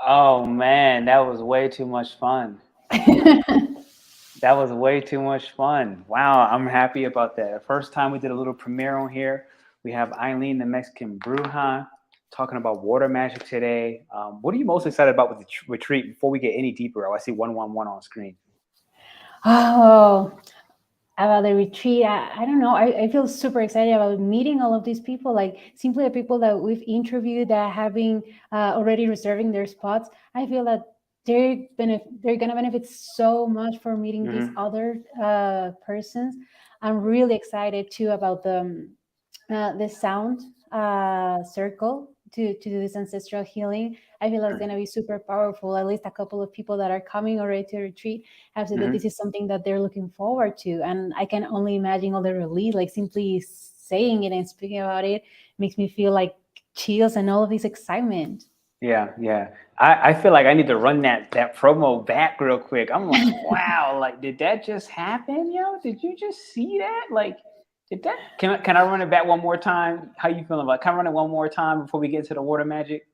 Oh man, that was way too much fun. That was way too much fun. Wow, I'm happy about that. The first time we did a little premiere on here, we have Aileen, the Mexican Bruja, talking about water magic today. What are you most excited about with the retreat? Before we get any deeper, I see 111 on screen. Oh, about the retreat, I don't know. I feel super excited about meeting all of these people, like simply the people that we've interviewed that have been already reserving their spots. I feel that they're gonna benefit so much for meeting these other persons. I'm really excited too about the sound circle to do this ancestral healing. I feel like it's going to be super powerful. At least a couple of people that are coming already to retreat have said that this is something that they're looking forward to. And I can only imagine all the relief, like simply saying it and speaking about it makes me feel like chills and all of this excitement. Yeah. I feel like I need to run that promo back real quick. I'm like, wow, like, did that just happen, yo? Did you just see that? Like, did that? Can I run it back one more time? How you feeling about it? Can I run it one more time before we get to the water magic?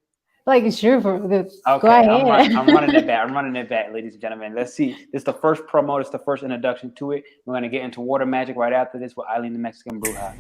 Like, sure, for the okay, go ahead. I'm running it back. I'm running it back, ladies and gentlemen. Let's see. This is the first promo. This is the first introduction to it. We're going to get into water magic right after this with Aileen, the Mexican Bruja.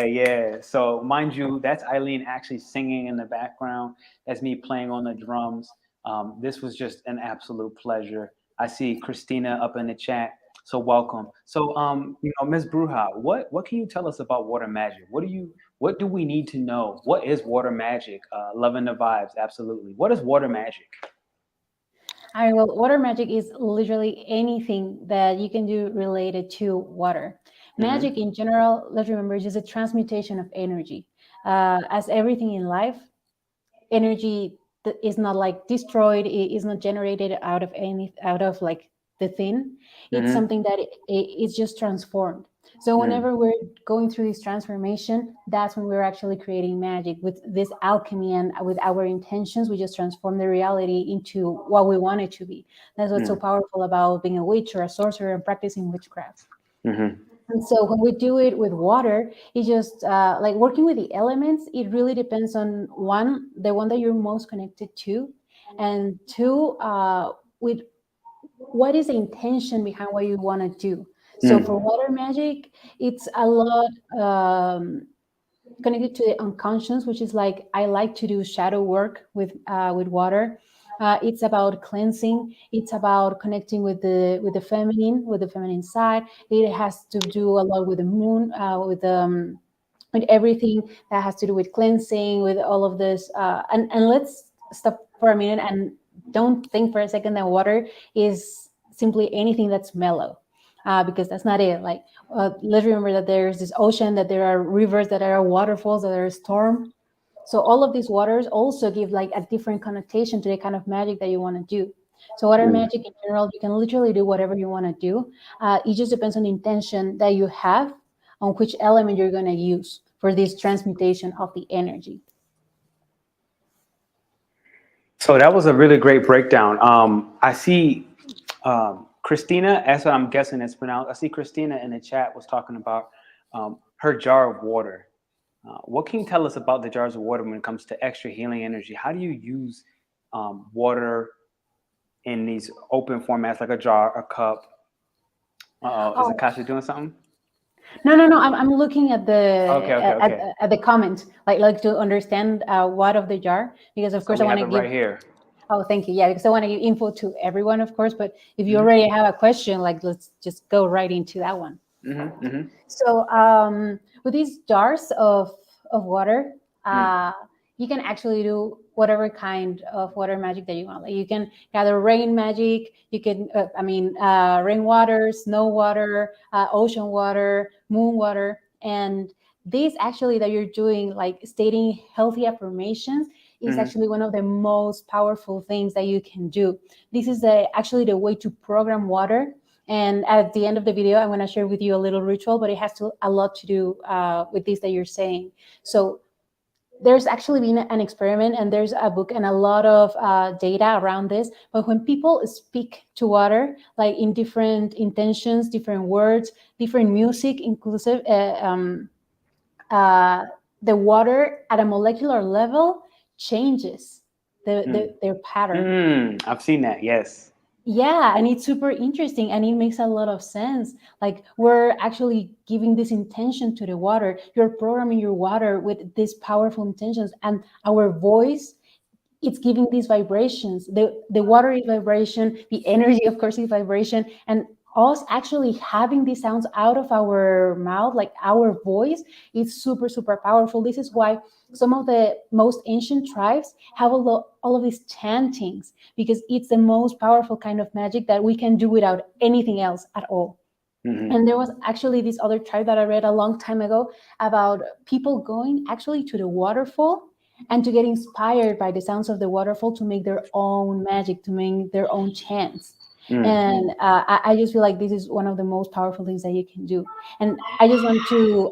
Yeah. So mind you, that's Aileen actually singing in the background. That's me playing on the drums. This was just an absolute pleasure. I see Christina up in the chat. So welcome. So Ms. Bruja, what can you tell us about water magic? What do we need to know? What is water magic? Loving the vibes, absolutely. What is water magic? All right, well, water magic is literally anything that you can do related to water. Magic in general, let's remember, is just a transmutation of energy. As everything in life, energy is not like destroyed, it is not generated out of like the thin. It's something that it's just transformed. So whenever we're going through this transformation, that's when we're actually creating magic with this alchemy, and with our intentions, we just transform the reality into what we want it to be. That's what's so powerful about being a witch or a sorcerer and practicing witchcraft. And so when we do it with water, it's just like working with the elements. It really depends on the one that you're most connected to, and two, with what is the intention behind what you want to do. So for water magic, it's a lot connected to the unconscious, which is like I like to do shadow work with water. It's about cleansing. It's about connecting with the feminine side. It has to do a lot with the moon, with everything that has to do with cleansing, with all of this. And let's stop for a minute and don't think for a second that water is simply anything that's mellow, because that's not it. Like, let's remember that there's this ocean, that there are rivers, that there are waterfalls, that there are storms. So all of these waters also give like a different connotation to the kind of magic that you want to do. So water magic in general, you can literally do whatever you want to do. It just depends on the intention that you have on which element you're going to use for this transmutation of the energy. So that was a really great breakdown. I see Christina, that's what I'm guessing it's pronounced. I see Christina in the chat was talking about her jar of water. What can you tell us about the jars of water when it comes to extra healing energy? How do you use water in these open formats, like a jar, a cup? Is Akasha doing something? No. I'm looking at the Okay. At the comment, like to understand what of the jar, because of course I want to give right here. Oh, thank you. Yeah, because I want to give info to everyone, of course. But if you already have a question, like let's just go right into that one. So with these jars of water, you can actually do whatever kind of water magic that you want. Like you can gather rain magic. You can, rainwater, snow water, ocean water, moon water, and this actually that you're doing, like stating healthy affirmations, is actually one of the most powerful things that you can do. This is actually the way to program water. And at the end of the video, I'm going to share with you a little ritual, but it has a lot to do with this that you're saying. So there's actually been an experiment, and there's a book and a lot of data around this. But when people speak to water, like in different intentions, different words, different music, inclusive, the water at a molecular level changes their pattern. I've seen that. Yes. Yeah, and it's super interesting, and it makes a lot of sense. Like we're actually giving this intention to the water. You're programming your water with these powerful intentions, and our voice, it's giving these vibrations. The water is vibration, the energy, of course, is vibration, and us actually having these sounds out of our mouth, like our voice, is super, super powerful. This is why some of the most ancient tribes have all of these chantings, because it's the most powerful kind of magic that we can do without anything else at all. And there was actually this other tribe that I read a long time ago about people going actually to the waterfall and to get inspired by the sounds of the waterfall to make their own magic, to make their own chants. And I just feel like this is one of the most powerful things that you can do. And I just want to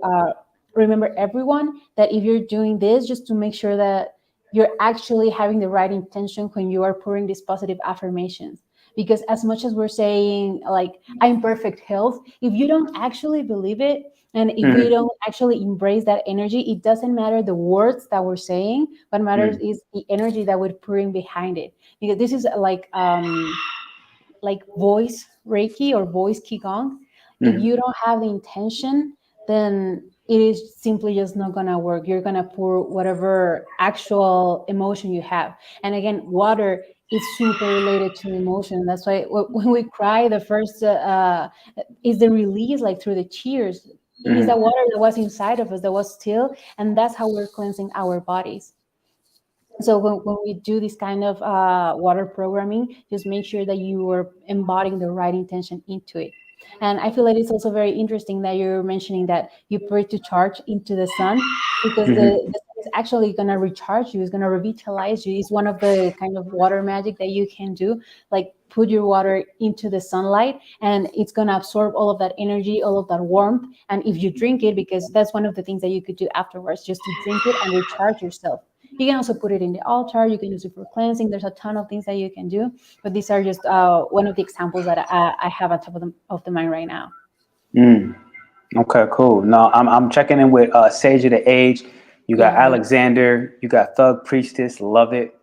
remember everyone that if you're doing this, just to make sure that you're actually having the right intention when you are pouring these positive affirmations. Because as much as we're saying, like, I'm perfect health, if you don't actually believe it, and if we don't actually embrace that energy, it doesn't matter the words that we're saying. What matters is the energy that we're pouring behind it. Because this is like voice Reiki or voice Qigong. If you don't have the intention, then it is simply just not going to work. You're going to pour whatever actual emotion you have. And again, water is super related to emotion. That's why when we cry, the first is the release, like through the tears. It is the water that was inside of us that was still, and that's how we're cleansing our bodies. So when we do this kind of water programming, just make sure that you are embodying the right intention into it. And I feel like it's also very interesting that you're mentioning that you put it to charge into the sun, because the sun is actually going to recharge you, it's going to revitalize you. It's one of the kind of water magic that you can do, like put your water into the sunlight, and it's going to absorb all of that energy, all of that warmth. And if you drink it, because that's one of the things that you could do afterwards, just to drink it and recharge yourself. You can also put it in the altar. You can use it for cleansing. There's a ton of things that you can do, but these are just one of the examples that I have on top of the mind right now. Okay, cool. No, I'm checking in with Sage of the Age. You got Alexander. You got Thug Priestess. Love it.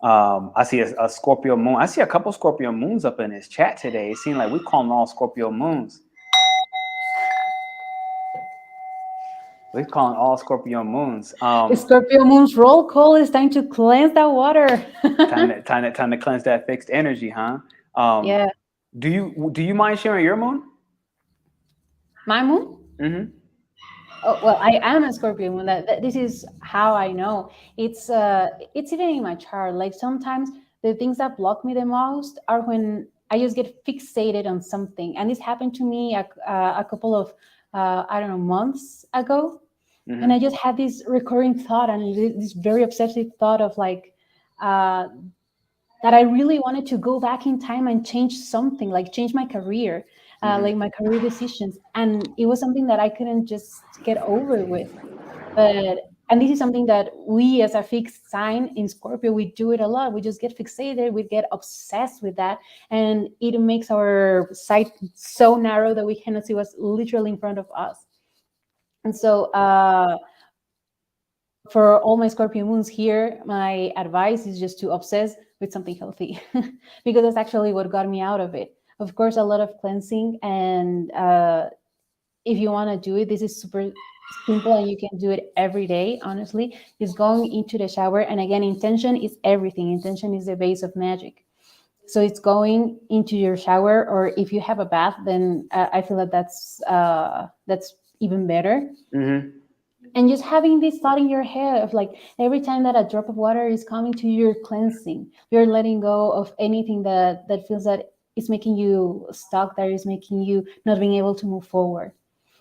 I see a Scorpio moon. I see a couple Scorpio moons up in this chat today. It seems like we calling all Scorpio moons. We're calling all Scorpio moons. Scorpio moon's roll call is time to cleanse that water. time to cleanse that fixed energy, huh? Yeah. Do you mind sharing your moon? My moon? Oh, well, I am a Scorpio moon. This is how I know. It's even in my chart. Like sometimes the things that block me the most are when I just get fixated on something, and this happened to me a couple of months ago. And I just had this recurring thought, and this very obsessive thought of like that I really wanted to go back in time and change something, like change my career. like my career decisions, and it was something that I couldn't just get over with. But and this is something that we as a fixed sign in Scorpio, we do it a lot. We just get fixated, we get obsessed with that, and it makes our sight so narrow that we cannot see what's literally in front of us. And so for all my Scorpio moons here, my advice is just to obsess with something healthy because that's actually what got me out of it. Of course, a lot of cleansing, and if you want to do it, this is super simple and you can do it every day. Honestly, just going into the shower, and again, intention is everything. Intention is the base of magic. So it's going into your shower, or if you have a bath, then I feel that that's even better. And just having this thought in your head of like every time that a drop of water is coming to you, you're cleansing, you're letting go of anything that feels that is making you stuck, that is making you not being able to move forward.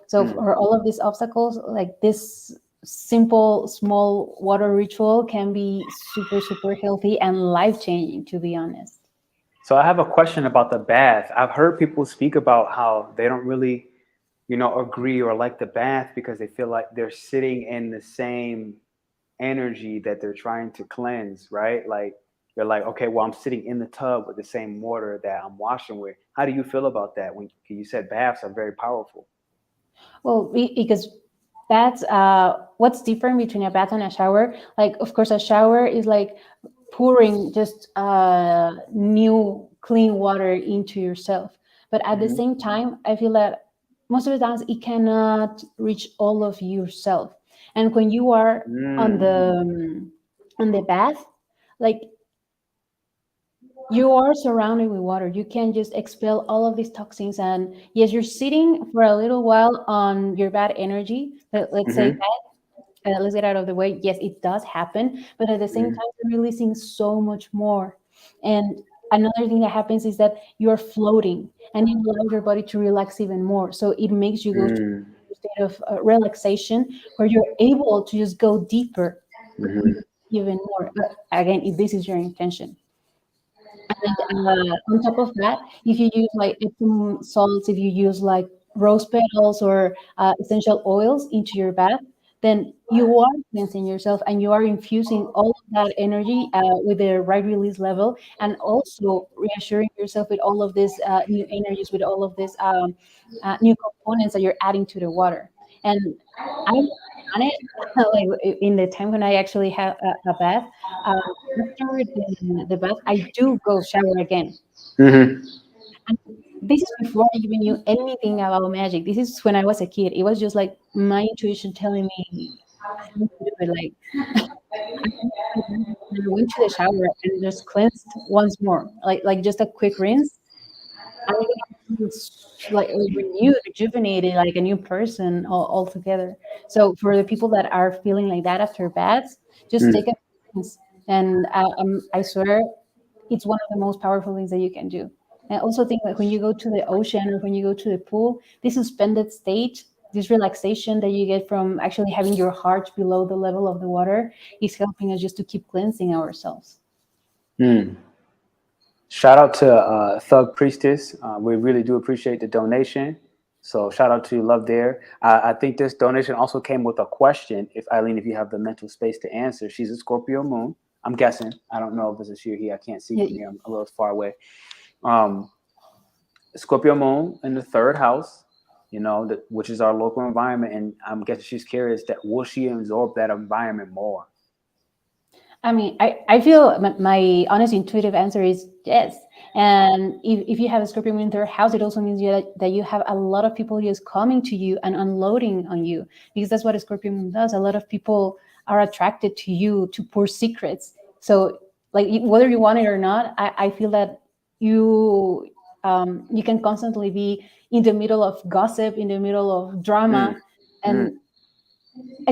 So for all of these obstacles, like this simple small water ritual can be super super healthy and life changing, to be honest. So I have a question about the bath. I've heard people speak about how they don't really, agree or like the bath because they feel like they're sitting in the same energy that they're trying to cleanse, right? Like you're like, okay, well, I'm sitting in the tub with the same water that I'm washing with. How do you feel about that when you said baths are very powerful? Well, because that's what's different between a bath and a shower. Like, of course, a shower is like pouring just new clean water into yourself. But at the same time, I feel that most of the times it cannot reach all of yourself. And when you are on the bath, like you are surrounded with water. You can just expel all of these toxins. And yes, you're sitting for a little while on your bad energy. Let's say that, let's get out of the way. Yes, it does happen. But at the same time, you're releasing so much more. And another thing that happens is that you're floating and it allows your body to relax even more. So it makes you go to a state of relaxation where you're able to just go deeper even more. But again, if this is your intention. And on top of that, if you use like Epsom salts, if you use like rose petals or essential oils into your bath, then you are cleansing yourself and you are infusing all of that energy with the right release level, and also reassuring yourself with all of these new energies, with all of these new components that you're adding to the water. And I've done it like in the time when I actually have a bath. After the bath, I do go shower again. And this is before I even knew anything about magic. This is when I was a kid. It was just like my intuition telling me I need to do it. Like I went to the shower and just cleansed once more, like just a quick rinse. I was like renewed, rejuvenated, like a new person altogether. So for the people that are feeling like that after baths, just take a rinse, and I swear it's one of the most powerful things that you can do. And I also think that when you go to the ocean or when you go to the pool, this suspended state, this relaxation that you get from actually having your heart below the level of the water is helping us just to keep cleansing ourselves. Shout out to Thug Priestess. We really do appreciate the donation. So shout out to love there. I think this donation also came with a question. If Aileen, if you have the mental space to answer, she's a Scorpio moon. I'm guessing. I don't know if this is she or he. I can't see from here. I'm a little far away. Scorpio moon in the third house, which is our local environment. And I'm guessing she's curious that will she absorb that environment more? I mean, I feel my honest intuitive answer is yes. And if you have a Scorpio in third house, it also means that you have a lot of people just coming to you and unloading on you, because that's what a Scorpio moon does. A lot of people are attracted to you to pour secrets. So like whether you want it or not, I feel that you can constantly be in the middle of gossip, in the middle of drama, and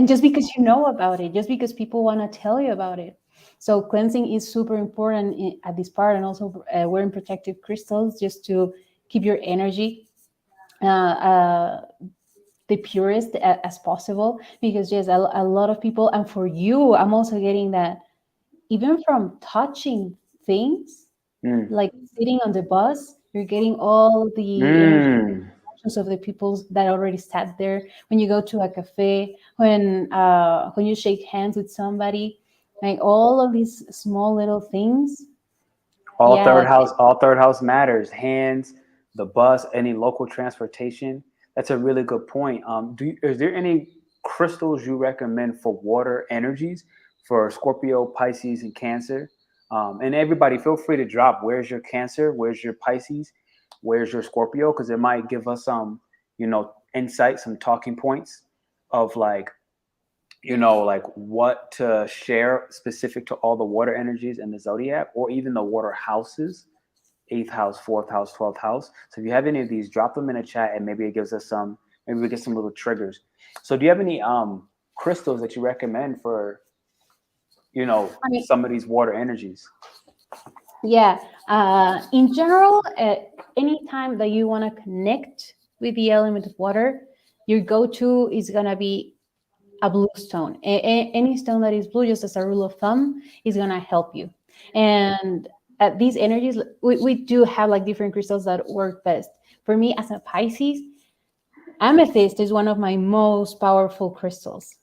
just because you know about it, just because people want to tell you about it. So cleansing is super important at this part, and also wearing protective crystals just to keep your energy the purest as possible. Because yes, a lot of people, and for you, I'm also getting that even from touching things, like sitting on the bus, You're getting all the energy Mm. of the people that already sat there. When you go to a cafe, when you shake hands with somebody, like all of these small little things. Yeah, All third house matters. Hands, the bus, any local transportation. That's a really good point. Is there any crystals you recommend for water energies for Scorpio, Pisces, and Cancer? And everybody, feel free to drop. Where's your Cancer? Where's your Pisces? Where's your Scorpio? Because it might give us some, insight, some talking points of like like what to share specific to all the water energies in the zodiac or even the water houses, eighth house, fourth house, 12th house. So if you have any of these, drop them in the chat and maybe it gives us maybe we get some little triggers. So do you have any crystals that you recommend for, I mean, some of these water energies? yeah. In general, anytime that you want to connect with the element of water, your go-to is gonna be a blue stone. Any stone that is blue, just as a rule of thumb, is gonna help you. And these energies, we do have like different crystals that work best. For me, as a Pisces, amethyst is one of my most powerful crystals.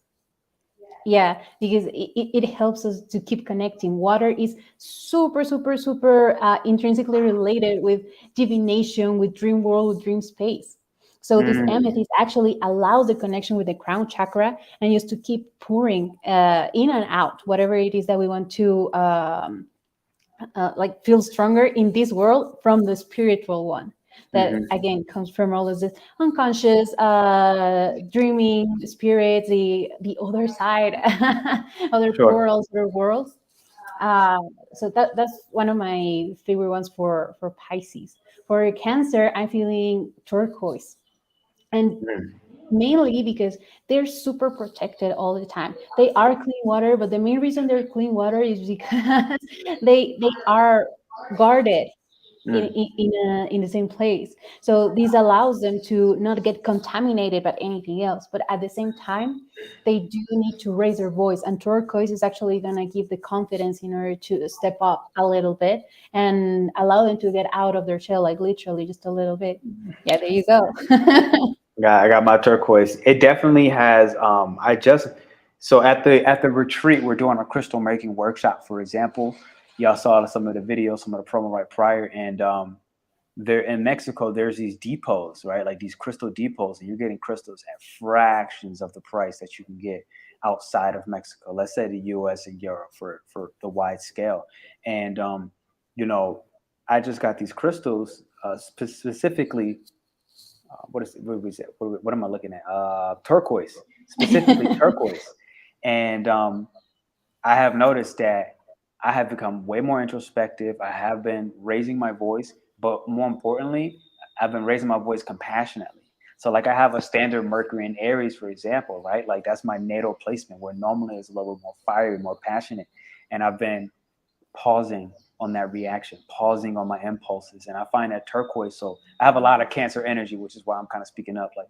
Yeah, because it helps us to keep connecting. Water is super, super, super intrinsically related with divination, with dream world, with dream space. So this amethyst actually allows the connection with the crown chakra and just to keep pouring in and out whatever it is that we want to like feel stronger in this world from the spiritual one. That Mm-hmm. again comes from all of this unconscious dreaming spirits, the other side, other Sure. portals, other worlds. uh, so that's one of my favorite ones for Pisces. For Cancer, I'm feeling turquoise, and Mm. mainly because they're super protected all the time. They are clean water, but the main reason they're clean water is because they are guarded Mm. in the same place. So this allows them to not get contaminated by anything else. But at the same time, they do need to raise their voice. And turquoise is actually going to give the confidence in order to step up a little bit and allow them to get out of their shell, like literally just a little bit. Yeah, there you go. Yeah, I got my turquoise. It definitely has. I just so at the retreat we're doing a crystal making workshop. For example, y'all saw some of the videos, some of the promo right prior, and there in Mexico there's these depots, right? Like these crystal depots, and you're getting crystals at fractions of the price that you can get outside of Mexico. Let's say the U.S. and Europe for the wide scale, and you know, I just got these crystals specifically what we say? What am I looking at? Turquoise, specifically turquoise. And I have noticed that I have become way more introspective. I have been raising my voice, but more importantly, I've been raising my voice compassionately. So, like, I have a standard Mercury in Aries, for example, right? Like, that's my natal placement, where normally it's a little more fiery, more passionate. And I've been pausing on that reaction, pausing on my impulses. And I find that turquoise. So I have a lot of Cancer energy, which is why I'm kind of speaking up. Like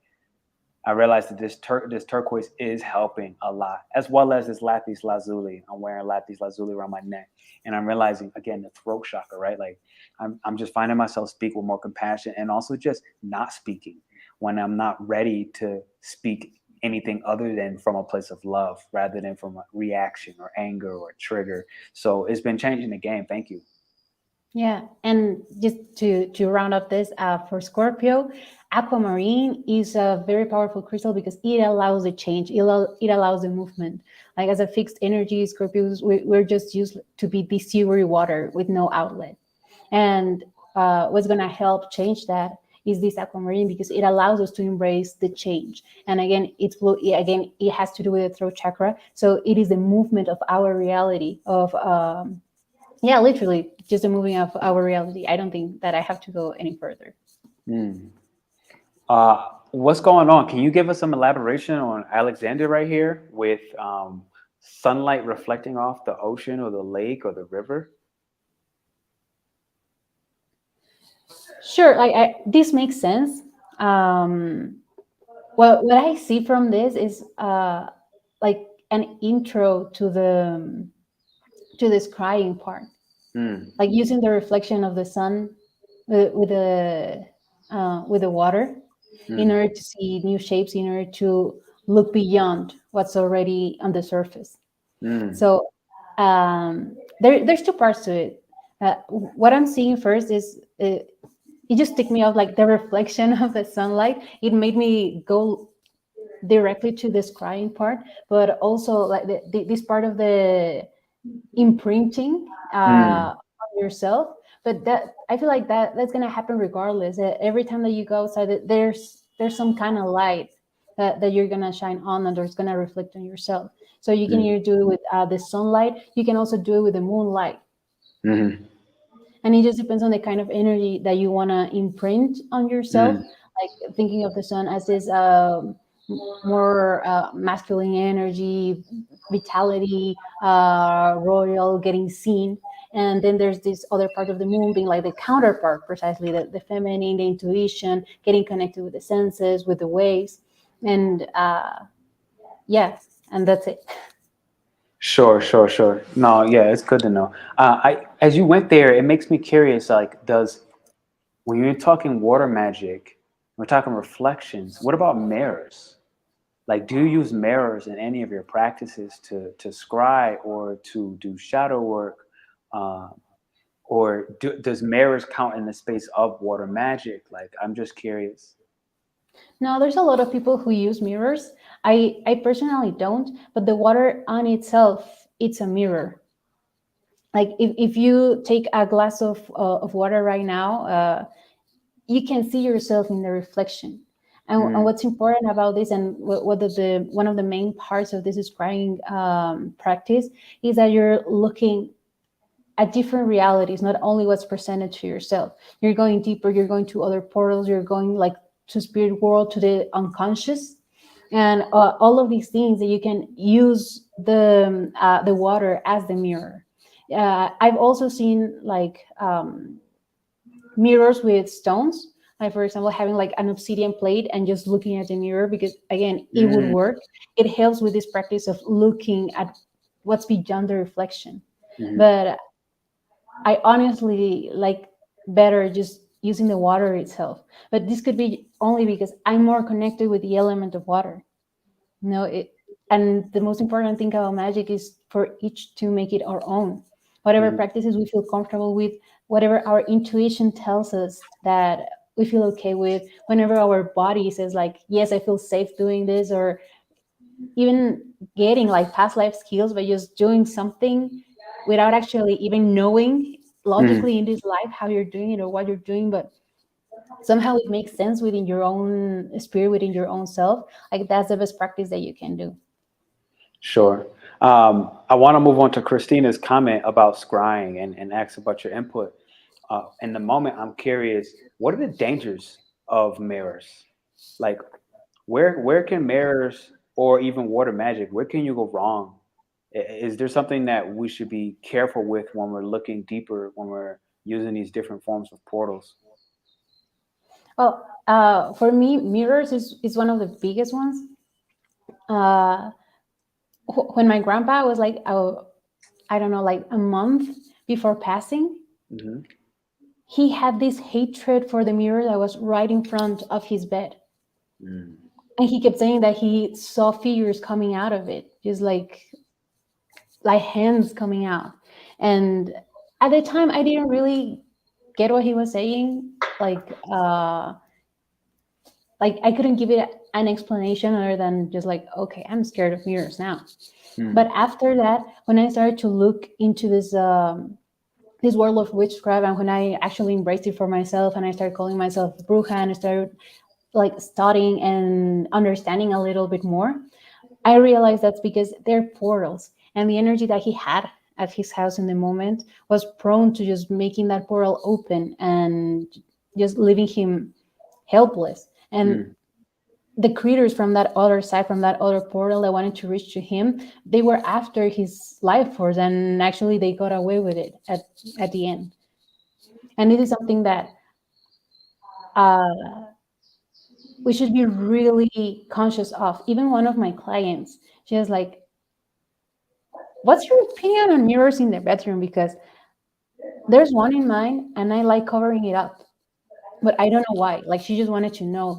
I realized that this turquoise is helping a lot, as well as this lapis lazuli. I'm wearing lapis lazuli around my neck, and I'm realizing again the throat chakra, right? Like I'm just finding myself speak with more compassion, and also just not speaking when I'm not ready to speak anything other than from a place of love, rather than from a reaction or anger or trigger. So it's been changing the game. Thank you. Yeah, and just to round up this, for Scorpio, aquamarine is a very powerful crystal because it allows the change. It allows the movement. Like as a fixed energy, Scorpios, we're just used to be this silvery water with no outlet. And what's gonna help change that is this aquamarine because it allows us to embrace the change. And again, again, it has to do with the throat chakra. So it is the movement of our reality of yeah, literally just a moving of our reality. I don't think that I have to go any further. Mm. What's going on? Can you give us some elaboration on Alexander right here with sunlight reflecting off the ocean or the lake or the river? Sure, this makes sense. Um, what I see from this is like an intro to the scrying part, Mm. like using the reflection of the sun with the water, in Mm, order to see new shapes, in order to look beyond what's already on the surface. mm, So there's two parts to it. What I'm seeing first is it just took me off, like the reflection of the sunlight. It made me go directly to the scrying part, but also like this part of the imprinting mm, on yourself. But that, I feel like that's gonna happen regardless. Every time that you go outside, there's some kind of light that you're gonna shine on, and there's gonna reflect on yourself. So you can mm, either do it with the sunlight, you can also do it with the moonlight, mm, and it just depends on the kind of energy that you want to imprint on yourself. mm, Like thinking of the sun as this more masculine energy, vitality, royal, getting seen. And then there's this other part of the moon being like the counterpart, precisely the feminine, the intuition, getting connected with the senses, with the waves. And yeah, and that's it. Sure, sure, sure. No, yeah, it's good to know. As you went there, it makes me curious. Like, when you're talking water magic, we're talking reflections. What about mirrors? Like, do you use mirrors in any of your practices to scry or to do shadow work, uh, or does mirrors count in the space of water magic? Like, I'm just curious. Now, there's a lot of people who use mirrors. I personally don't, but the water on itself, it's a mirror. Like if you take a glass of water right now, you can see yourself in the reflection. And Mm, what's important about this, and what one of the main parts of this scrying practice, is that you're looking at different realities, not only what's presented to yourself. You're going deeper, you're going to other portals, you're going like to spirit world, to the unconscious, and all of these things that you can use the water as the mirror. I've also seen like mirrors with stones, like for example having like an obsidian plate and just looking at the mirror, because again it would mm, work. It helps with this practice of looking at what's beyond the reflection. mm, But I honestly like better just using the water itself. But this could be only because I'm more connected with the element of water. No, it, and the most important thing about magic is for each to make it our own. Whatever mm, practices we feel comfortable with, whatever our intuition tells us that we feel okay with, whenever our body says like, yes, I feel safe doing this, or even getting like past life skills by just doing something without actually even knowing mm. logically in this life how you're doing it or what you're doing, but somehow it makes sense within your own spirit, within your own self. Like that's the best practice that you can do. Sure. I want to move on to Christina's comment about scrying and ask about your input. In the moment, I'm curious, what are the dangers of mirrors? Like, where can mirrors or even water magic, where can you go wrong? Is there something that we should be careful with when we're looking deeper, when we're using these different forms of portals? Well, for me, mirrors is one of the biggest ones. Uh, when my grandpa was like, I don't know, like a month before passing, Hmm. he had this hatred for the mirror that was right in front of his bed. Mm. And he kept saying that he saw figures coming out of it, just like hands coming out. And at the time, I didn't really get what he was saying. Like I couldn't give it an explanation other than just like, okay, I'm scared of mirrors now. Mm. But after that, when I started to look into this world of witchcraft, and when I actually embraced it for myself, and I started calling myself Bruja, and I started like studying and understanding a little bit more, I realized that's because they're portals, and the energy that he had at his house in the moment was prone to just making that portal open and just leaving him helpless. And Mm. the creatures from that other side, from that other portal that wanted to reach to him, they were after his life force, and actually they got away with it at the end. And this is something that uh, we should be really conscious of. Even one of my clients, she was like, what's your opinion on mirrors in the bedroom? Because there's one in mine and I like covering it up. but I don't know why. Like she just wanted to know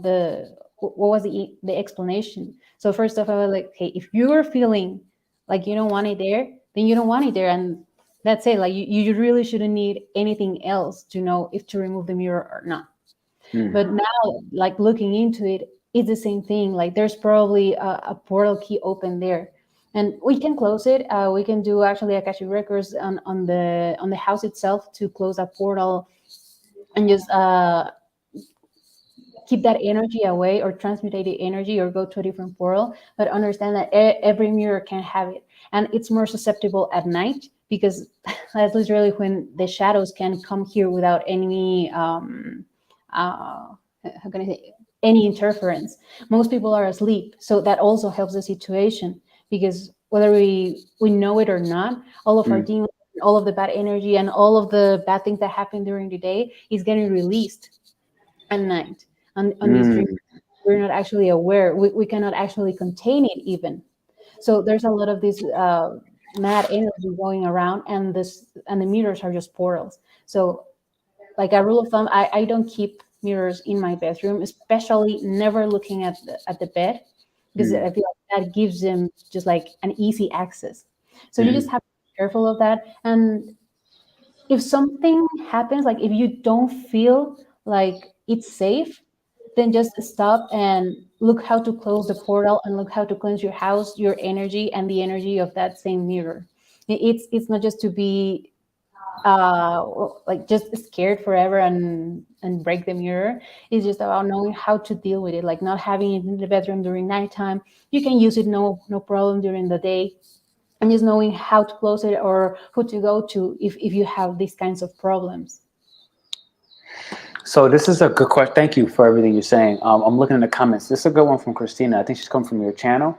what was the explanation. So first off, I was like, hey, if you are feeling like you don't want it there, then you don't want it there, and that's it. Like you really shouldn't need anything else to know if to remove the mirror or not. But now, like looking into it, it's the same thing. Like there's probably a portal key open there, and we can close it. We can do actually Akashic Records on the house itself to close that portal and just keep that energy away or transmutate the energy or go to a different portal. But understand that every mirror can have it, and it's more susceptible at night because that's literally when the shadows can come here without any how can I say, any interference. Most people are asleep, so that also helps the situation because whether we know it or not, all of our demons, all of the bad energy, and all of the bad things that happen during the day is getting released at night on these dreams. We're not actually aware. We cannot actually contain it even. So there's a lot of this mad energy going around, and the mirrors are just portals. So like a rule of thumb, I don't keep mirrors in my bedroom, especially never looking at the bed, because I feel like that gives them just like an easy access. So you just have to be careful of that. And if something happens, like if you don't feel like it's safe, then just stop and look how to close the portal and look how to cleanse your house, your energy, and the energy of that same mirror. It's not just to be like just scared forever and break the mirror. It's just about knowing how to deal with it, like not having it in the bedroom during nighttime. You can use it no problem during the day, and just knowing how to close it or who to go to if you have these kinds of problems. So this is a good question. Thank you for everything you're saying. I'm looking in the comments. This is a good one from Christina. I think she's come from your channel.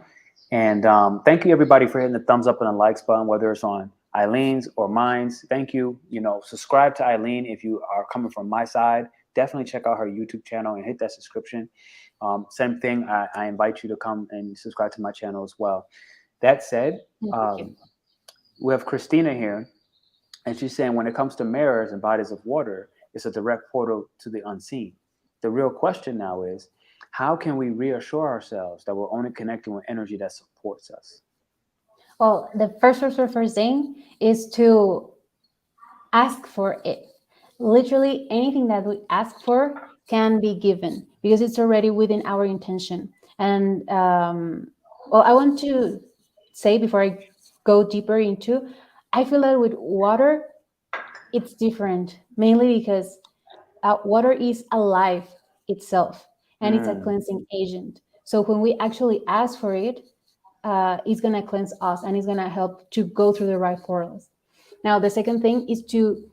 And thank you everybody for hitting the thumbs up and the likes button, whether it's on Eileen's or mine's. Thank you. You know, subscribe to Aileen if you are coming from my side. Definitely check out her YouTube channel and hit that subscription. Same thing. I invite you to come and subscribe to my channel as well. That said, we have Christina here, and she's saying when it comes to mirrors and bodies of water, it's a direct portal to the unseen. The real question now is, how can we reassure ourselves that we're only connecting with energy that supports us? Well, the first thing is to ask for it. Literally anything that we ask for can be given because it's already within our intention. And well, I want to say before I go deeper into, I feel that with water, it's different, mainly because water is alive itself and it's a cleansing agent. So when we actually ask for it, it's going to cleanse us and it's going to help to go through the right portals. Now, the second thing is to,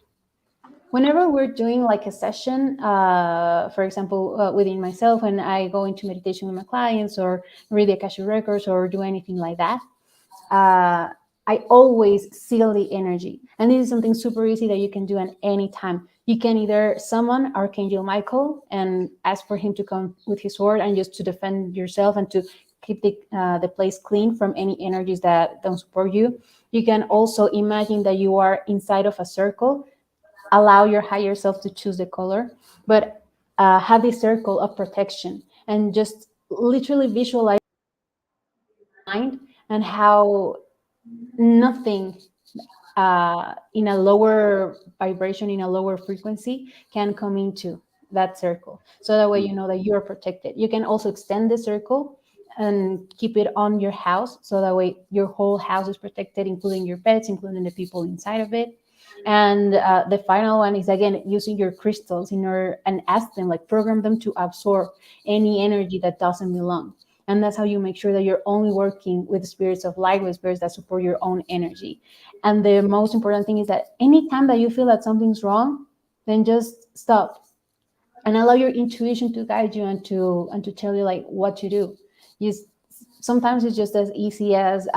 whenever we're doing like a session, for example, within myself, when I go into meditation with my clients or read the Akashic Records or do anything like that, I always seal the energy. And this is something super easy that you can do at any time. You can either summon Archangel Michael and ask for him to come with his sword and just to defend yourself and to keep the place clean from any energies that don't support you. You can also imagine that you are inside of a circle. Allow your higher self to choose the color, but have this circle of protection and just literally visualize mind and how nothing in a lower vibration, in a lower frequency, can come into that circle. So that way you know that you're protected. You can also extend the circle and keep it on your house. So that way your whole house is protected, including your pets, including the people inside of it. And the final one is, again, using your crystals in order and ask them, like program them to absorb any energy that doesn't belong. And that's how you make sure that you're only working with spirits of light, with spirits that support your own energy. And the most important thing is that anytime that you feel that something's wrong, then just stop and allow your intuition to guide you and to tell you like what to do. Sometimes it's just as easy as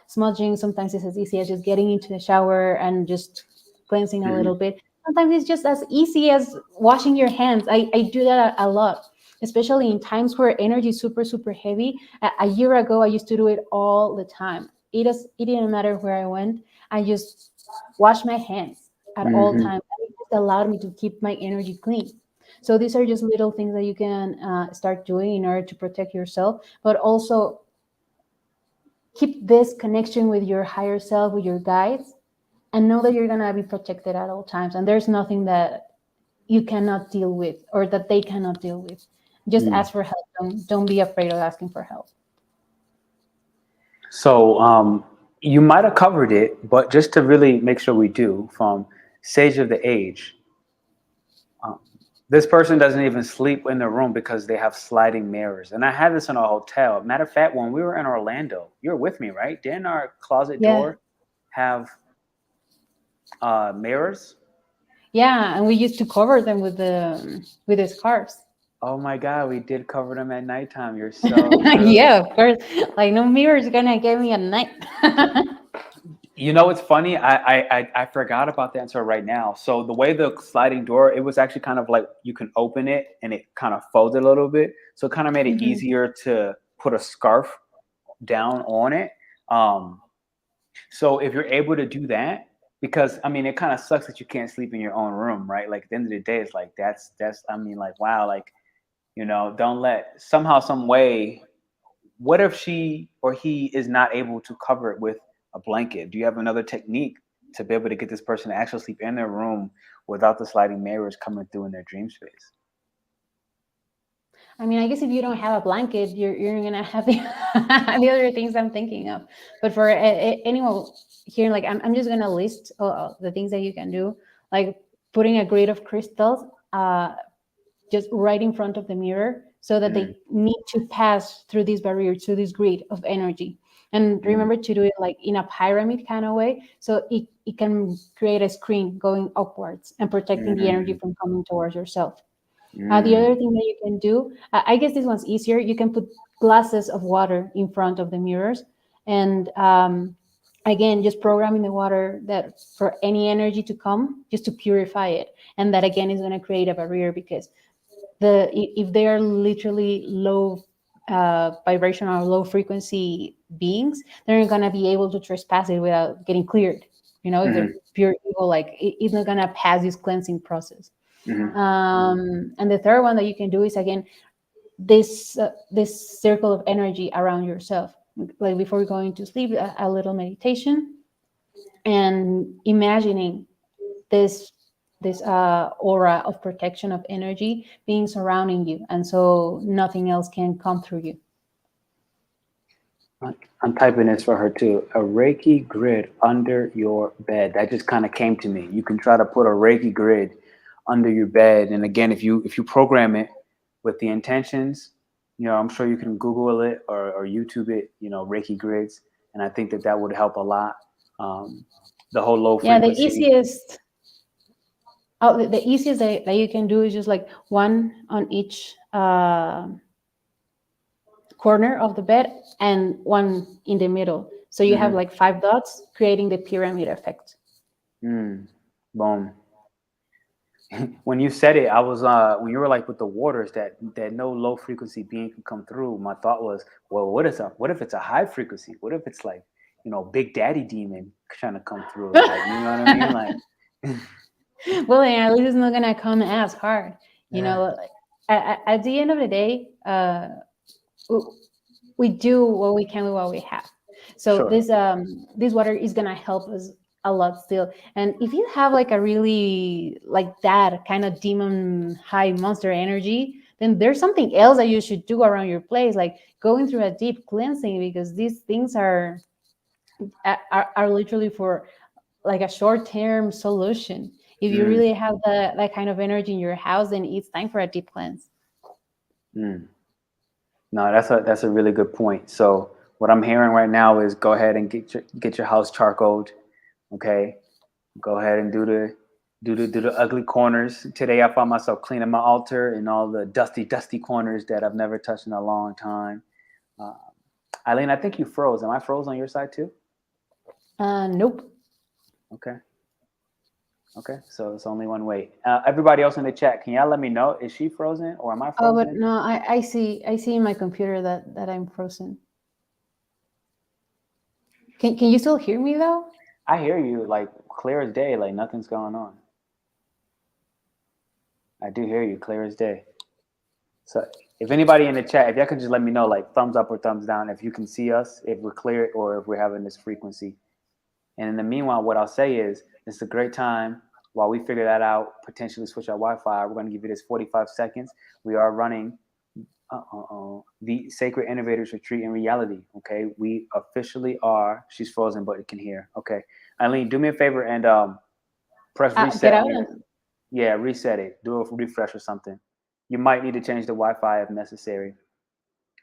smudging. Sometimes it's as easy as just getting into the shower and just cleansing a little bit. Sometimes it's just as easy as washing your hands. I do that a lot, especially in times where energy is super, super heavy. A year ago, I used to do it all the time. It didn't matter where I went. I just washed my hands at all times. It just allowed me to keep my energy clean. So these are just little things that you can start doing in order to protect yourself, but also keep this connection with your higher self, with your guides, and know that you're going to be protected at all times. And there's nothing that you cannot deal with or that they cannot deal with. Just ask for help. Don't be afraid of asking for help. So you might have covered it, but just to really make sure we do, from Sage of the Age, this person doesn't even sleep in their room because they have sliding mirrors. And I had this in a hotel. Matter of fact, when we were in Orlando, you were with me, right? Didn't our closet door have mirrors? Yeah, and we used to cover them with the scarves. Oh my God, we did cover them at nighttime. You're so true. Yeah, of course. Like no mirror is gonna get me at night. You know, it's funny. I forgot about that until right now. So the way the sliding door, it was actually kind of like you can open it and it kind of folded a little bit. So it kind of made it easier to put a scarf down on it. So if you're able to do that, because I mean, it kind of sucks that you can't sleep in your own room, right? Like at the end of the day, it's like that's I mean, like wow, like don't let somehow, some way. What if she or he is not able to cover it with a blanket? Do you have another technique to be able to get this person to actually sleep in their room without the sliding mirrors coming through in their dream space? I mean, I guess if you don't have a blanket, you're gonna have the, the other things I'm thinking of. But for anyone here, like I'm just gonna list the things that you can do, like putting a grid of crystals just right in front of the mirror, so that they need to pass through this barrier, through this grid of energy. And remember to do it like in a pyramid kind of way, so it can create a screen going upwards and protecting the energy from coming towards yourself. The other thing that you can do, I guess this one's easier. You can put glasses of water in front of the mirrors, and again, just programming the water that for any energy to come, just to purify it, and that again is going to create a barrier, because if they are literally low vibrational or low frequency beings, they're not going to be able to trespass it without getting cleared. If they're pure evil, like it's not going to pass this cleansing process. And the third one that you can do is again this circle of energy around yourself, like before going to sleep, a little meditation, and imagining this aura of protection of energy being surrounding you, and so nothing else can come through you. I'm typing this for her too. A Reiki grid under your bed. That just kind of came to me. You can try to put a Reiki grid under your bed, and again, if you program it with the intentions, I'm sure you can Google it or YouTube it. Reiki grids, and I think that would help a lot. The whole low frequency. The easiest that you can do is just like one on each corner of the bed and one in the middle. So you have like 5 dots, creating the pyramid effect. Boom. When you said it, I was when you were like with the waters that no low frequency being can come through. My thought was, well, what if it's a high frequency? What if it's like Big Daddy demon trying to come through? Like, you know what I mean? Like, well, at least it's not gonna come as hard. At the end of the day, we do what we can with what we have. So sure. This water is gonna help us a lot still. And if you have like a really like that kind of demon high monster energy, then there's something else that you should do around your place, like going through a deep cleansing, because these things are literally for like a short-term solution. If you really have that kind of energy in your house, then it's time for a deep cleanse. No, that's a really good point. So what I'm hearing right now is go ahead and get your house charcoaled. Okay, go ahead and do the ugly corners. Today I found myself cleaning my altar and all the dusty corners that I've never touched in a long time. Aileen, I think you froze. Am I froze on your side too? Nope. Okay, so it's only one way. Everybody else in the chat, can y'all let me know? Is she frozen or am I frozen? Oh, but no, I see in my computer that I'm frozen. Can you still hear me though? I hear you like clear as day, like nothing's going on. I do hear you clear as day. So if anybody in the chat, if y'all can just let me know, like thumbs up or thumbs down, if you can see us, if we're clear or if we're having this frequency. And in the meanwhile, what I'll say is it's a great time while we figure that out, potentially switch our Wi-Fi. We're going to give you this 45 seconds. We are running the Sacred Innovators Retreat in Reality. Okay, we officially are. She's frozen, but it can hear. Okay, Aileen, do me a favor and press reset. Get out. Yeah, reset it. Do a refresh or something. You might need to change the Wi-Fi if necessary.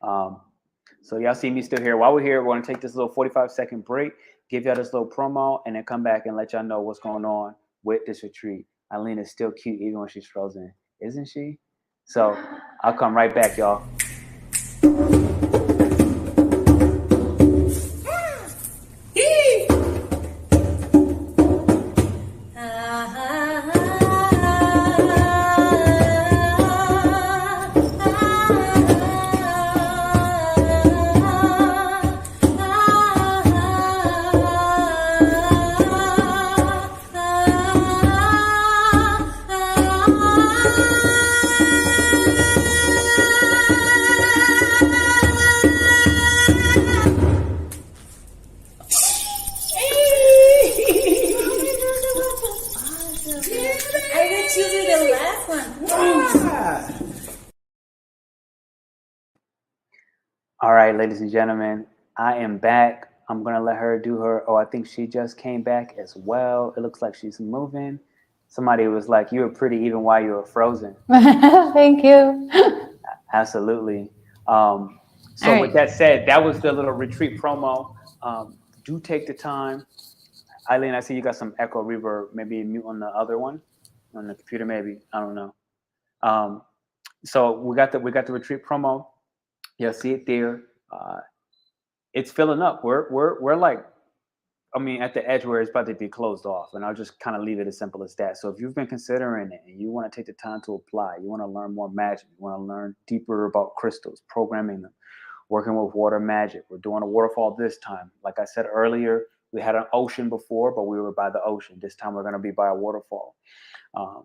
So y'all see me still here. While we're here, we're going to take this little 45-second break, give y'all this little promo, and then come back and let y'all know what's going on with this retreat. Aileen is still cute even when she's frozen, isn't she? So I'll come right back, y'all. All right, ladies and gentlemen, I am back. I'm going to let her do her. Oh, I think she just came back as well. It looks like she's moving. Somebody was like, you were pretty even while you were frozen. Thank you. Absolutely. So with that said, that was the little retreat promo. Do take the time. Aileen, I see you got some echo reverb. Maybe mute on the other one, on the computer maybe. I don't know. So we got the retreat promo. You'll see it there. It's filling up. We're like, I mean, at the edge where it's about to be closed off, and I'll just kind of leave it as simple as that. So if you've been considering it and you want to take the time to apply, you want to learn more magic, you want to learn deeper about crystals, programming them, working with water magic. We're doing a waterfall this time. Like I said earlier, we had an ocean before, but we were by the ocean. This time we're going to be by a waterfall.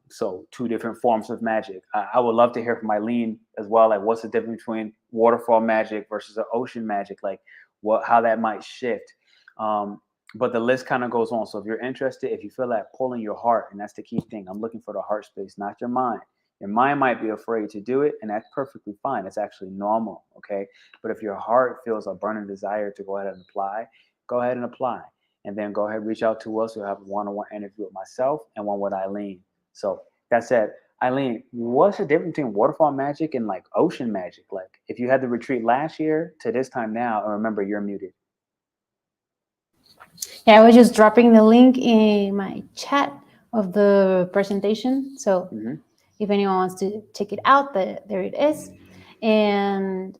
So two different forms of magic. I would love to hear from Aileen as well. Like, what's the difference between waterfall magic versus an ocean magic? Like, how that might shift. But the list kind of goes on. So if you're interested, if you feel that pull in your heart, and that's the key thing, I'm looking for the heart space, not your mind. Your mind might be afraid to do it, and that's perfectly fine. It's actually normal, okay? But if your heart feels a burning desire to go ahead and apply, go ahead and apply. And then go ahead and reach out to us. We'll have a one-on-one interview with myself and one with Aileen. So that said, Aileen, what's the difference between waterfall magic and like ocean magic? Like if you had the retreat last year to this time now, and remember, you're muted. Yeah, I was just dropping the link in my chat of the presentation. So if anyone wants to check it out, there it is. And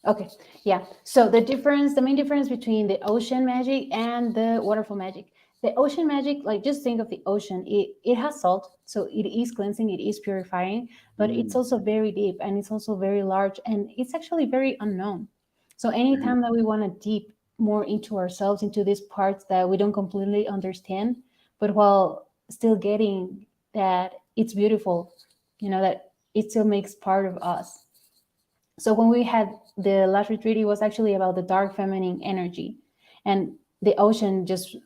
okay, yeah. So the main difference between the ocean magic and the waterfall magic. The ocean magic, like just think of the ocean. It has salt, so it is cleansing, it is purifying, but it's also very deep and it's also very large and it's actually very unknown. So anytime that we want to deep more into ourselves, into these parts that we don't completely understand, but while still getting that it's beautiful, that it still makes part of us. So when we had the last retreat, it was actually about the dark feminine energy, and the ocean just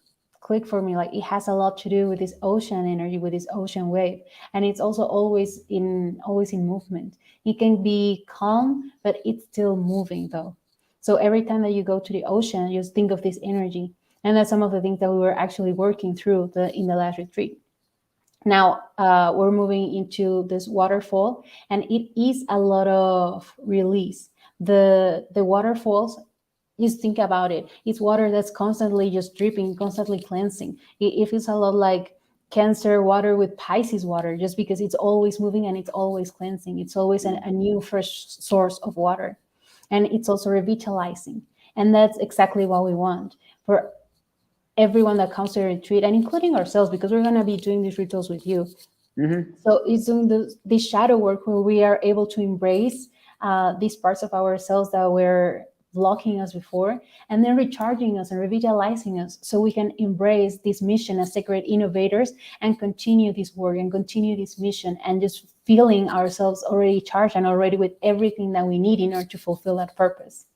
clicked for me. Like it has a lot to do with this ocean energy, with this ocean wave, and it's also always in movement. It can be calm, but it's still moving though. So every time that you go to the ocean, you just think of this energy, and that's some of the things that we were actually working through in the last retreat. Now we're moving into this waterfall, and it is a lot of release. The waterfalls, just think about it. It's water that's constantly just dripping, constantly cleansing. It feels a lot like Cancer water with Pisces water, just because it's always moving and it's always cleansing. It's always a new, fresh source of water. And it's also revitalizing. And that's exactly what we want for everyone that comes to a retreat, and including ourselves, because we're going to be doing these rituals with you. So it's doing this shadow work where we are able to embrace these parts of ourselves that we're blocking us before, and then recharging us and revitalizing us so we can embrace this mission as sacred innovators and continue this work and continue this mission, and just feeling ourselves already charged and already with everything that we need in order to fulfill that purpose.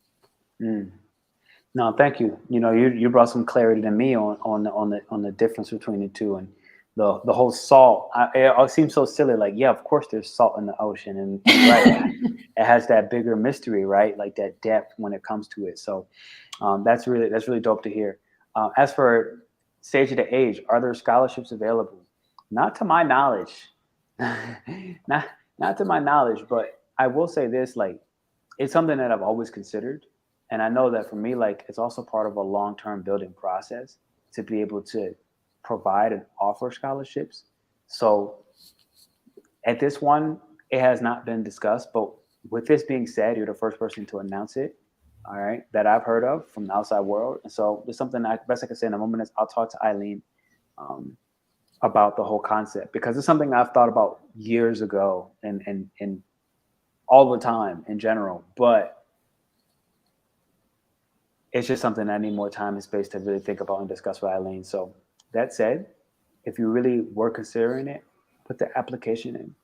No, thank you. You brought some clarity to me on the difference between the two, and the whole salt. It seems so silly. Like, yeah, of course there's salt in the ocean, and right, it has that bigger mystery, right? Like that depth when it comes to it. So that's really dope to hear. As for Sage of the Age, are there scholarships available? Not to my knowledge, not to my knowledge, but I will say this: like, it's something that I've always considered. And I know that for me, like, it's also part of a long-term building process to be able to provide and offer scholarships. So at this one, it has not been discussed, but with this being said, you're the first person to announce it, all right, that I've heard of from the outside world. And so there's something best I can say in a moment is I'll talk to Aileen about the whole concept, because it's something I've thought about years ago and all the time in general, but it's just something I need more time and space to really think about and discuss with Aileen. So that said, if you really were considering it, put the application in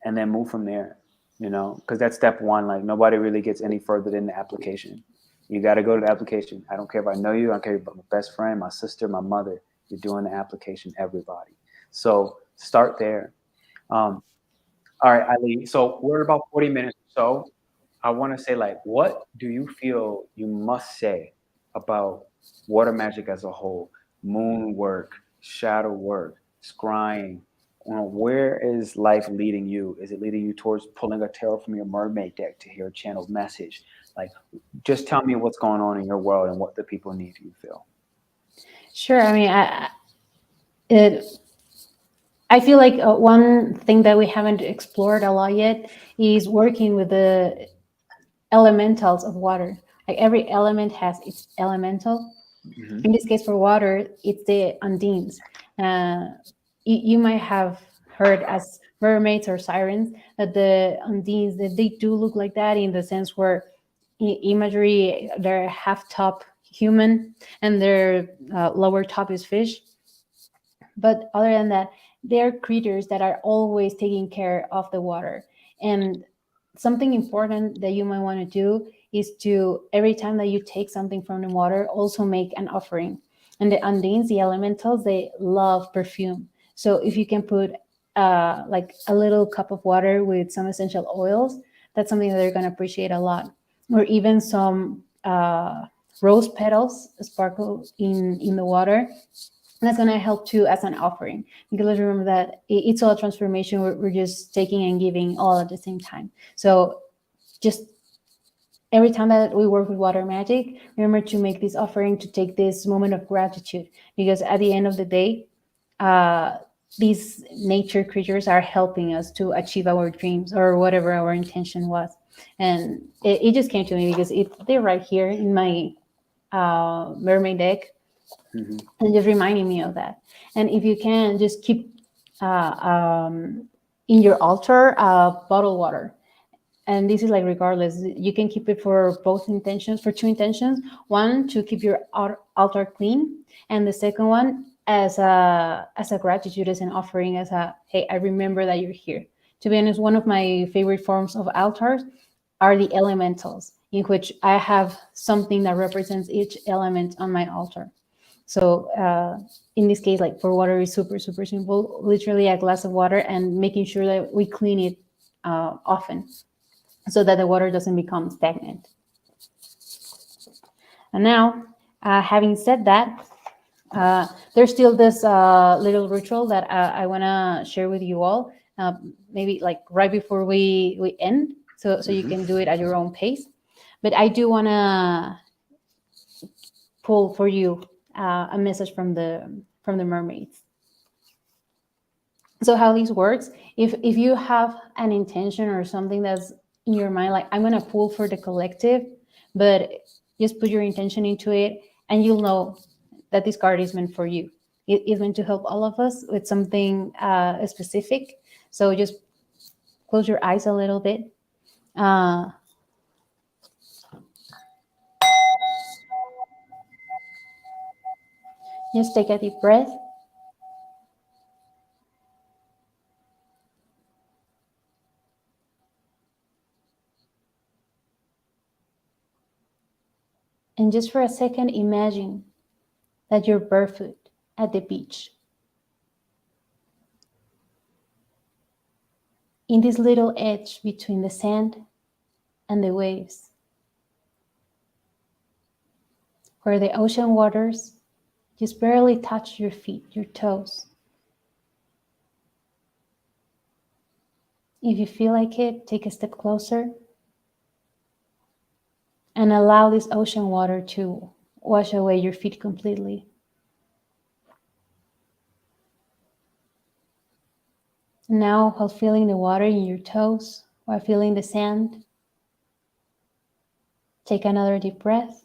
and then move from there, because that's step one. Like, nobody really gets any further than the application. You got to go to the application. I don't care if I know you. I don't care about my best friend, my sister, my mother. You're doing the application, everybody. So start there. All right, Aileen. So we're about 40 minutes or so. I want to say, like, what do you feel you must say about water magic as a whole? Moon work, shadow work, scrying. Where is life leading you? Is it leading you towards pulling a tarot from your mermaid deck to hear a channeled message? Like, just tell me what's going on in your world and what the people need, you feel. Sure. I mean, I feel like one thing that we haven't explored a lot yet is working with the elementals of water. Like, every element has its elemental. In this case, for water, it's the undines. You might have heard as mermaids or sirens that the undines, that they do look like that, in the sense where imagery, they're half top human and their lower top is fish. But other than that, they're creatures that are always taking care of the water. And something important that you might want to do is to, every time that you take something from the water, also make an offering. And the undines, the elementals, they love perfume. So if you can put like a little cup of water with some essential oils, that's something that they're going to appreciate a lot. Or even some rose petals sparkle in the water. That's going to help too as an offering, because let's remember that it's all a transformation. We're just taking and giving all at the same time. So just every time that we work with water magic, remember to make this offering, to take this moment of gratitude, because at the end of the day, these nature creatures are helping us to achieve our dreams or whatever our intention was. And it just came to me because they're right here in my mermaid deck. And just reminding me of that. And if you can, just keep in your altar bottled water. And this is like, regardless, you can keep it for both intentions, for two intentions. One, to keep your altar clean, and the second one as a gratitude, as an offering, as a, hey, I remember that you're here. To be honest, one of my favorite forms of altars are the elementals, in which I have something that represents each element on my altar. So in this case, like for water, is super, super simple. Literally a glass of water, and making sure that we clean it often, so that the water doesn't become stagnant. And now, having said that, there's still this little ritual that I want to share with you all, maybe like right before we end, so you can do it at your own pace. But I do want to pull for you a message from the mermaids. So how this works, if you have an intention or something that's in your mind, like, I'm going to pull for the collective, but just put your intention into it, and you'll know that this card is meant for you. It is meant to help all of us with something specific. So just close your eyes a little bit. Just take a deep breath. And just for a second, imagine that you're barefoot at the beach. In this little edge between the sand and the waves, where the ocean waters just barely touch your feet, your toes. If you feel like it, take a step closer and allow this ocean water to wash away your feet completely. Now, while feeling the water in your toes, while feeling the sand, take another deep breath.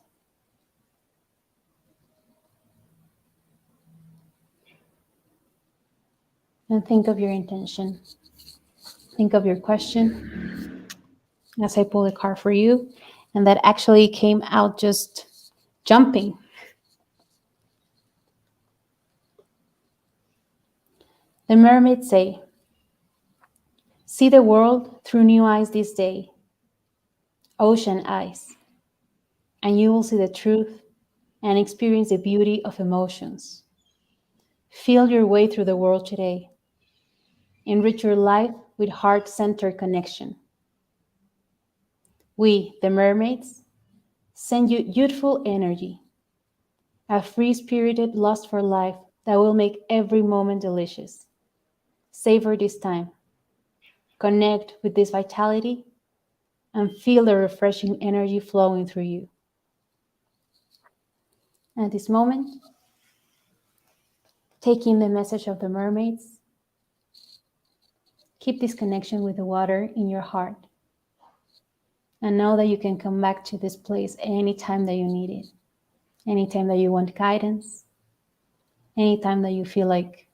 And think of your intention. Think of your question as I pull the card for you. And that actually came out just jumping. The mermaids say, see the world through new eyes this day, ocean eyes, and you will see the truth and experience the beauty of emotions. Feel your way through the world today. Enrich your life with heart-centered connection. We, the mermaids, send you youthful energy, a free-spirited lust for life that will make every moment delicious. Savor this time. Connect with this vitality and feel the refreshing energy flowing through you. At this moment, take in the message of the mermaids. Keep this connection with the water in your heart. And know that you can come back to this place anytime that you need it. Anytime that you want guidance. Anytime that you feel like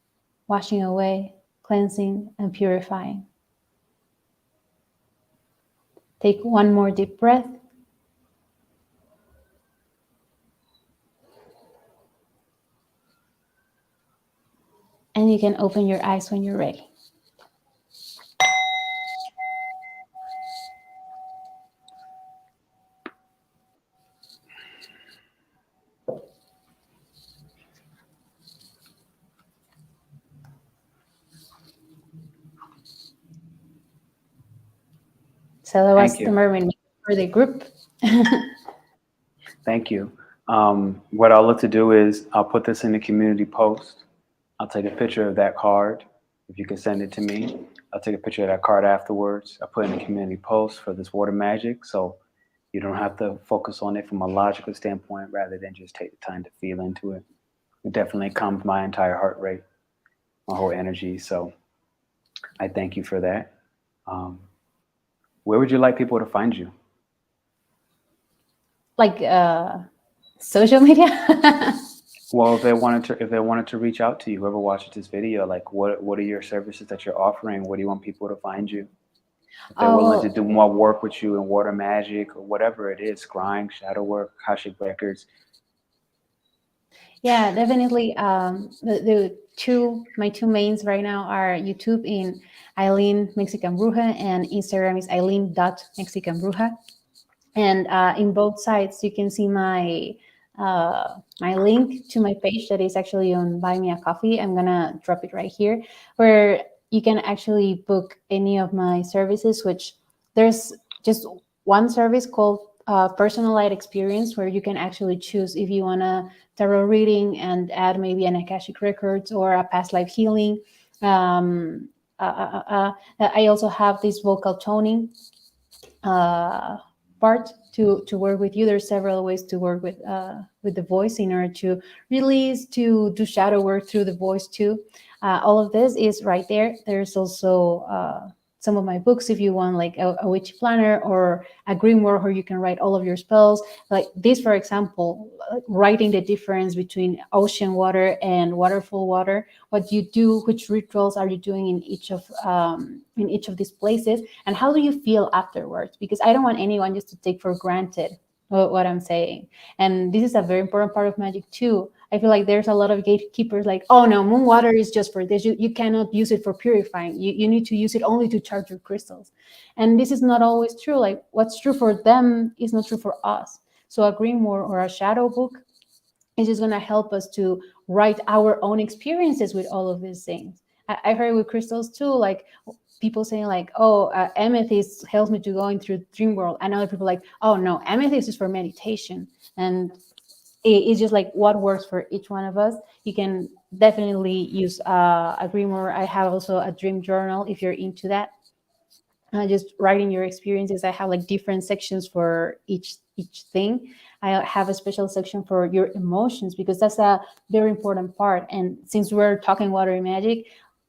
washing away, cleansing, and purifying. Take one more deep breath. And you can open your eyes when you're ready. So that was the mermaid for the group. Thank you. What I'll look to do is I'll put this in the community post. I'll take a picture of that card. If you can send it to me, I'll take a picture of that card afterwards. I'll put it in the community post for this water magic. So you don't have to focus on it from a logical standpoint rather than just take the time to feel into it. It definitely calms my entire heart rate, my whole energy. So I thank you for that. Where would you like people to find you? Like social media? Well, if they wanted to reach out to you, whoever watches this video, like what are your services that you're offering? Where do you want people to find you? If they're willing to do more work with you in water magic or whatever it is, scrying, shadow work, Akashic Records. Yeah, definitely. My two mains right now are YouTube in Aileen Mexican Bruja and Instagram is Aileen.Mexican Bruja. And in both sites, you can see my my link to my page that is actually on Buy Me a Coffee. I'm gonna drop it right here, where you can actually book any of my services, which there's just one service called Personalized Experience, where you can actually choose if you want a tarot reading and add maybe an Akashic Records or a past life healing. I also have this vocal toning part to work with you. There's several ways to work with the voice in order to release, to do shadow work through the voice too. All of this is right there. There's also some of my books if you want, like a witch planner or a grimoire where you can write all of your spells. Like this, for example, writing the difference between ocean water and waterfall water. What you do, which rituals are you doing in each of these places, and how do you feel afterwards? Because I don't want anyone just to take for granted what I'm saying. And this is a very important part of magic too. I feel like there's a lot of gatekeepers like, oh no, moon water is just for this. You cannot use it for purifying. You need to use it only to charge your crystals. And this is not always true. Like what's true for them is not true for us. So a grimoire or a shadow book is just going to help us to write our own experiences with all of these things. I heard with crystals too, like people saying like, oh, amethyst helps me to go into dream world. And other people like, oh no, amethyst is for meditation. And it's just like what works for each one of us. You can definitely use a grimoire. I have also a dream journal if you're into that. Just writing your experiences. I have like different sections for each thing. I have a special section for your emotions because that's a very important part. And since we're talking water magic,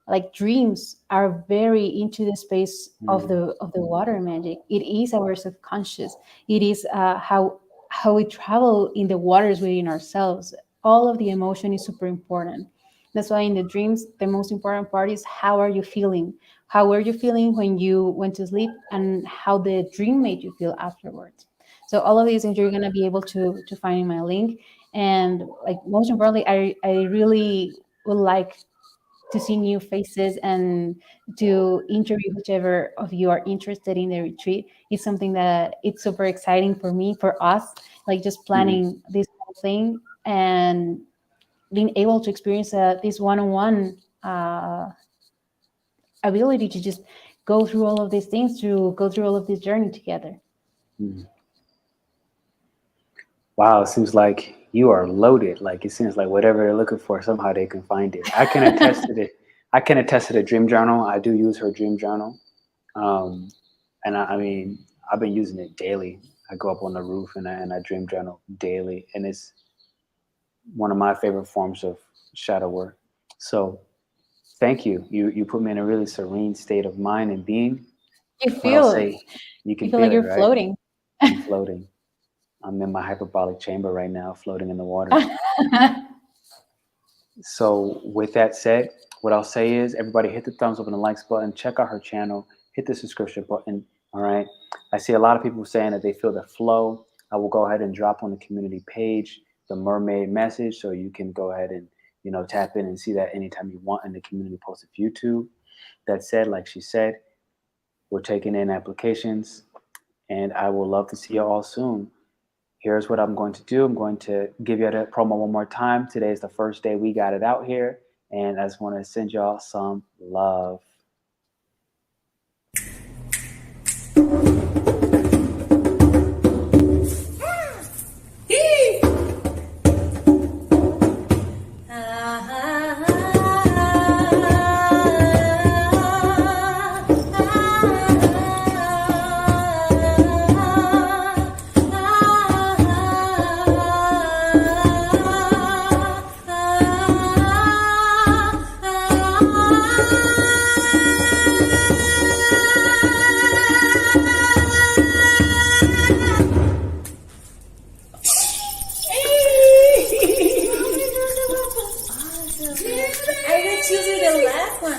like dreams are very into the space of the water magic. It is our subconscious. It is how we travel in the waters within ourselves. All of the emotion is super important. That's why in the dreams, the most important part is how are you feeling? How were you feeling when you went to sleep, and how the dream made you feel afterwards? So all of these things you're gonna be able to find in my link. And like most importantly, I really would like to see new faces and to interview whichever of you are interested in the retreat. It's something that it's super exciting for me, for us, like just planning this whole thing and being able to experience this one-on-one ability to just go through all of these things, to go through all of this journey together. Wow, it seems like you are loaded. Like it seems like whatever they're looking for, somehow they can find it. I can attest to it. I can attest to the dream journal. I do use her dream journal. And I mean, I've been using it daily. I go up on the roof and I dream journal daily. And it's one of my favorite forms of shadow work. So thank you. You put me in a really serene state of mind and being. You feel it. You can feel like you're right? floating. I'm floating. I'm in my hyperbolic chamber right now, floating in the water. So with that said, what I'll say is everybody hit the thumbs up and the likes button, check out her channel, hit the subscription button. All right. I see a lot of people saying that they feel the flow. I will go ahead and drop on the community page the mermaid message, so you can go ahead and, you know, tap in and see that anytime you want in the community post of YouTube. That said, like she said, we're taking in applications and I will love to see you all soon. Here's what I'm going to do. I'm going to give you that promo one more time. Today is the first day we got it out here, and I just want to send y'all some love. I was choosing the last one.